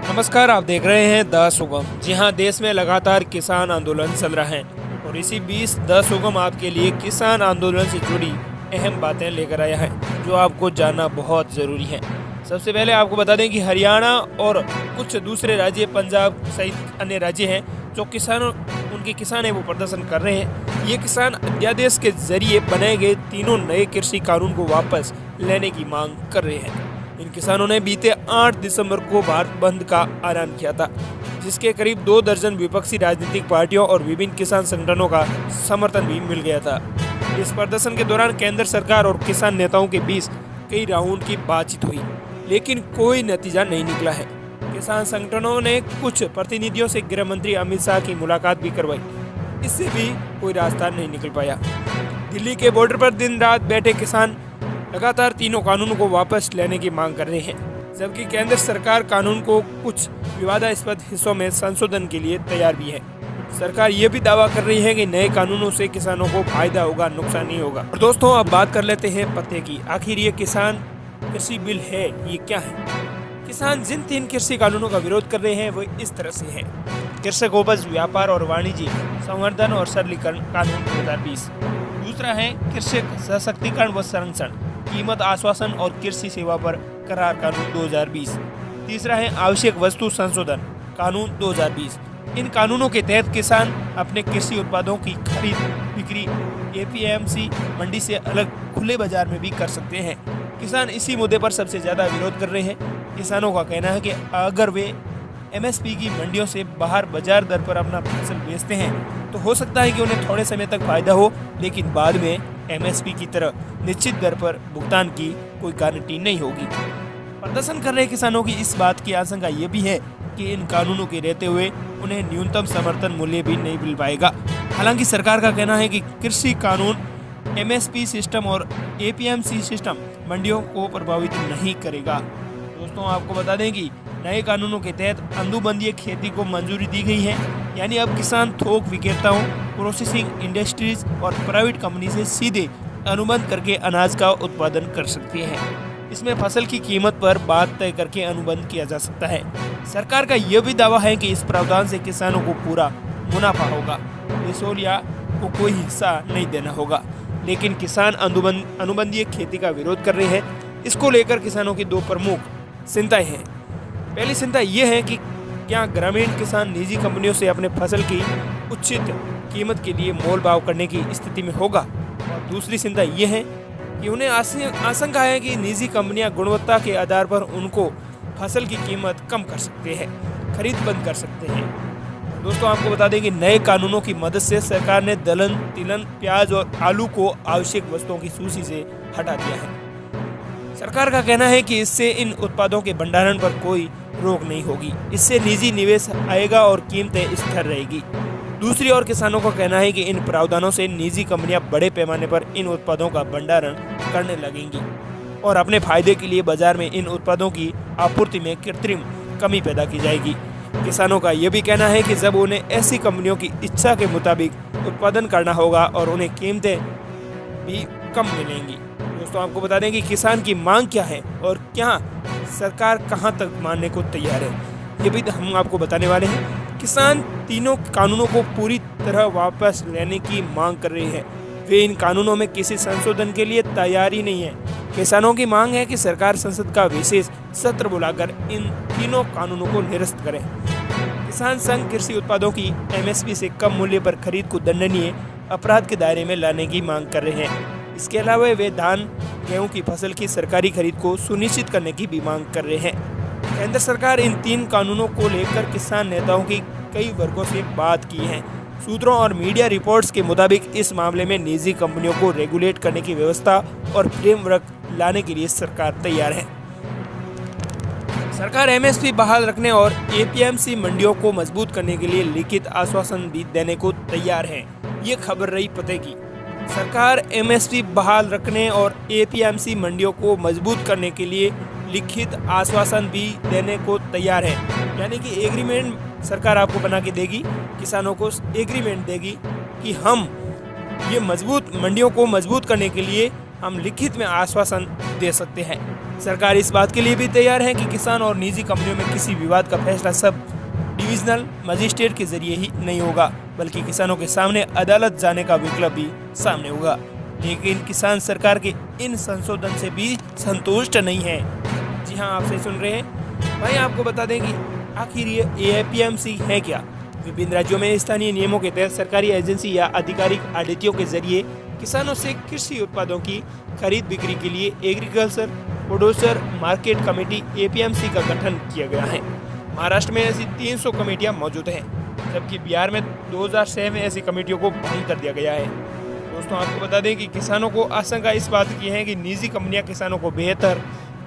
नमस्कार, आप देख रहे हैं द सुगम। जी हाँ, देश में लगातार किसान आंदोलन चल रहा है और इसी बीच द सुगम आपके लिए किसान आंदोलन से जुड़ी अहम बातें लेकर आया है जो आपको जानना बहुत ज़रूरी है। सबसे पहले आपको बता दें कि हरियाणा और कुछ दूसरे राज्य, पंजाब सहित अन्य राज्य हैं जो उनके किसान हैं वो प्रदर्शन कर रहे हैं। ये किसान अध्यादेश के जरिए बनाए गए तीनों नए कृषि कानून को वापस लेने की मांग कर रहे हैं। इन किसानों ने बीते 8 दिसंबर को भारत बंद का ऐलान किया था, जिसके करीब 2 दर्जन विपक्षी राजनीतिक पार्टियों और विभिन्न किसान संगठनों का समर्थन भी मिल गया था। इस प्रदर्शन के दौरान केंद्र सरकार और किसान नेताओं के बीच कई राउंड की बातचीत हुई, लेकिन कोई नतीजा नहीं निकला है। किसान संगठनों ने कुछ प्रतिनिधियों से गृह मंत्री अमित शाह की मुलाकात भी करवाई, इससे भी कोई रास्ता नहीं निकल पाया। दिल्ली के बॉर्डर पर दिन रात बैठे किसान लगातार तीनों कानूनों को वापस लेने की मांग कर रहे हैं, जबकि केंद्र सरकार कानून को कुछ विवादास्पद हिस्सों में संशोधन के लिए तैयार भी है। सरकार ये भी दावा कर रही है कि नए कानूनों से किसानों को फायदा होगा, नुकसान नहीं होगा। और दोस्तों, अब बात कर लेते हैं पते की। आखिर ये किसान कृषि बिल है, ये क्या है? किसान जिन 3 कृषि कानूनों का विरोध कर रहे हैं वो इस तरह से है: कृषक उपज व्यापार और वाणिज्य संवर्धन और सरलीकरण कानून 2020। दूसरा है कृषक सशक्तिकरण व संरक्षण, कीमत आश्वासन और कृषि सेवा पर करार कानून 2020। तीसरा है आवश्यक वस्तु संशोधन कानून 2020। इन कानूनों के तहत किसान अपने कृषि उत्पादों की खरीद बिक्री एपीएमसी मंडी से अलग खुले बाजार में भी कर सकते हैं। किसान इसी मुद्दे पर सबसे ज्यादा विरोध कर रहे हैं। किसानों का कहना है कि अगर वे एमएसपी की मंडियों से बाहर बाजार दर पर अपना फसल बेचते हैं तो हो सकता है कि उन्हें थोड़े समय तक फायदा हो, लेकिन बाद में एमएसपी की तरह निश्चित दर पर भुगतान की कोई गारंटी नहीं होगी। प्रदर्शन कर रहे किसानों की इस बात की आशंका ये भी है कि इन कानूनों के रहते हुए उन्हें न्यूनतम समर्थन मूल्य भी नहीं मिल पाएगा। हालांकि सरकार का कहना है कि कृषि कानून एमएसपी सिस्टम और एपीएमसी सिस्टम मंडियों को प्रभावित नहीं करेगा। दोस्तों, आपको बता दें कि नए कानूनों के तहत अनुबंधीय खेती को मंजूरी दी गई है, यानी अब किसान थोक विक्रेताओं, प्रोसेसिंग इंडस्ट्रीज और प्राइवेट कंपनी से सीधे अनुबंध करके अनाज का उत्पादन कर सकते हैं। इसमें फसल की कीमत पर बात तय करके अनुबंध किया जा सकता है। सरकार का यह भी दावा है कि इस प्रावधान से किसानों को पूरा मुनाफा होगा, बिचौलिया को कोई हिस्सा नहीं देना होगा। लेकिन किसान अनुबंधीय खेती का विरोध कर रहे हैं। इसको लेकर किसानों की 2 प्रमुख चिंताएं हैं। पहली चिंता यह है कि क्या ग्रामीण किसान निजी कंपनियों से अपने फसल की उचित कीमत के लिए मोल भाव करने की स्थिति में होगा, और दूसरी चिंता यह है कि उन्हें आशंका है कि निजी कंपनियां गुणवत्ता के आधार पर उनको फसल की कीमत कम कर सकते हैं, खरीद बंद कर सकते हैं। दोस्तों, आपको बता दें कि नए कानूनों की मदद से सरकार ने दलहन, तिलहन, प्याज और आलू को आवश्यक वस्तुओं की सूची से हटा दिया है। सरकार का कहना है कि इससे इन उत्पादों के भंडारण पर कोई रोक नहीं होगी। इससे निजी निवेश आएगा और कीमतें स्थिर रहेगी। दूसरी ओर किसानों का कहना है कि इन प्रावधानों से निजी कंपनियां बड़े पैमाने पर इन उत्पादों का भंडारण करने लगेंगी और अपने फायदे के लिए बाजार में इन उत्पादों की आपूर्ति में कृत्रिम कमी पैदा की जाएगी। किसानों का यह भी कहना है कि जब उन्हें ऐसी कंपनियों की इच्छा के मुताबिक उत्पादन करना होगा और उन्हें कीमतें भी कम मिलेंगी। दोस्तों, आपको बता दें कि किसान की मांग क्या है और क्या सरकार कहां तक मानने को तैयार है, ये भी हम आपको बताने वाले हैं। किसान तीनों कानूनों को पूरी तरह वापस लेने की मांग कर रहे हैं। वे इन कानूनों में किसी संशोधन के लिए तैयार ही नहीं है। किसानों की मांग है कि सरकार संसद का विशेष सत्र बुलाकर इन तीनों कानूनों को निरस्त करे। किसान संघ कृषि उत्पादों की एमएसपी से कम मूल्य पर खरीद को दंडनीय अपराध के दायरे में लाने की मांग कर रहे हैं। इसके अलावा वे धान, गेहूं की फसल की सरकारी खरीद को सुनिश्चित करने की भी मांग कर रहे हैं। केंद्र सरकार इन 3 कानूनों को लेकर किसान नेताओं की कई वर्गों से बात की है। सूत्रों और मीडिया रिपोर्ट्स के मुताबिक इस मामले में निजी कंपनियों को रेगुलेट करने की व्यवस्था और फ्रेमवर्क लाने के लिए सरकार तैयार है। सरकार एमएसपी बहाल रखने और एपीएमसी मंडियों को मजबूत करने के लिए लिखित आश्वासन भी देने को तैयार है। ये खबर रही पते की। सरकार एमएसपी बहाल रखने और एपीएमसी मंडियों को मजबूत करने के लिए लिखित आश्वासन भी देने को तैयार है, यानी कि एग्रीमेंट सरकार आपको बना के देगी, किसानों को एग्रीमेंट देगी कि हम ये मंडियों को मजबूत करने के लिए हम लिखित में आश्वासन दे सकते हैं। सरकार इस बात के लिए भी तैयार है कि किसान और निजी कंपनियों में किसी विवाद का फैसला सब डिविजनल मजिस्ट्रेट के जरिए ही नहीं होगा, बल्कि किसानों के सामने अदालत जाने का विकल्प भी सामने होगा। लेकिन किसान सरकार के इन संशोधन से भी संतुष्ट नहीं है। जी हाँ, आप सही सुन रहे हैं। भाई आपको बता दें कि आखिर ये एपीएमसी है क्या। विभिन्न राज्यों में स्थानीय नियमों के तहत सरकारी एजेंसी या आधिकारिक ऑडिटों के जरिए किसानों से कृषि उत्पादों की खरीद बिक्री के लिए agriculture producer market committee APMC का गठन किया गया है। महाराष्ट्र में ऐसी 300 कमेटियां मौजूद हैं, जबकि बिहार में 2006 में ऐसी कमेटियों को भंग कर दिया गया है। दोस्तों आपको बता दें कि किसानों को आशंका इस बात की है कि निजी कंपनियां किसानों को बेहतर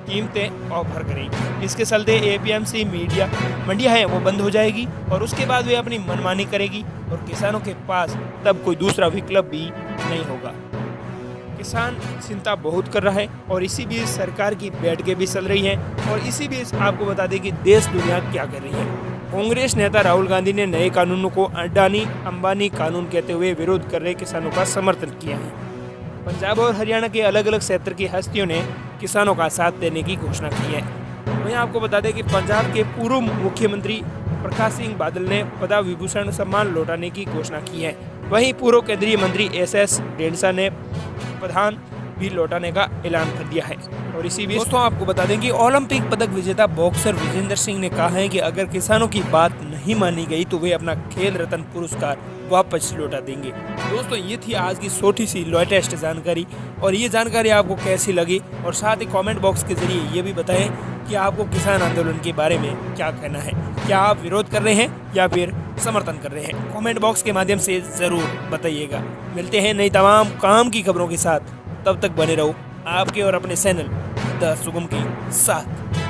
कीमतें ऑफर करेंगी। इसके चलते एपीएमसी मंडियां हैं वो बंद हो जाएगी और उसके बाद वे अपनी मनमानी करेगी और किसानों के पास तब कोई दूसरा विकल्प भी नहीं होगा। किसान चिंता बहुत कर रहा है और इसी बीच सरकार की बैठकें भी चल रही हैं और इसी बीच आपको बता दें कि देश दुनिया क्या कर रही है। कांग्रेस नेता राहुल गांधी ने नए कानूनों को अडानी अंबानी कानून कहते हुए विरोध कर रहे किसानों का समर्थन किया है। पंजाब और हरियाणा के अलग अलग क्षेत्र की हस्तियों ने किसानों का साथ देने की घोषणा की है। वहीं आपको बता दें कि पंजाब के पूर्व मुख्यमंत्री प्रकाश सिंह बादल ने पद्म विभूषण सम्मान लौटाने की घोषणा की है। वहीं पूर्व केंद्रीय मंत्री एस ढेंढसा ने प्रधान भी लौटाने का ऐलान कर दिया है। और इसी बीच दोस्तों आपको बता दें कि ओलंपिक पदक विजेता बॉक्सर विजेंद्र सिंह ने कहा है कि अगर किसानों की बात नहीं मानी गई तो वे अपना खेल रत्न पुरस्कार वापस लौटा देंगे। दोस्तों ये थी आज की छोटी सी लेटेस्ट जानकारी और ये जानकारी आपको कैसी लगी और साथ ही कमेंट बॉक्स के जरिए ये भी बताएं कि आपको किसान आंदोलन के बारे में क्या कहना है। क्या आप विरोध कर रहे हैं या फिर समर्थन कर रहे हैं? कमेंट बॉक्स के माध्यम से जरूर बताइएगा। मिलते हैं नई तमाम काम की खबरों के साथ, तब तक बने रहो आपके और अपने चैनल द सुगम के साथ।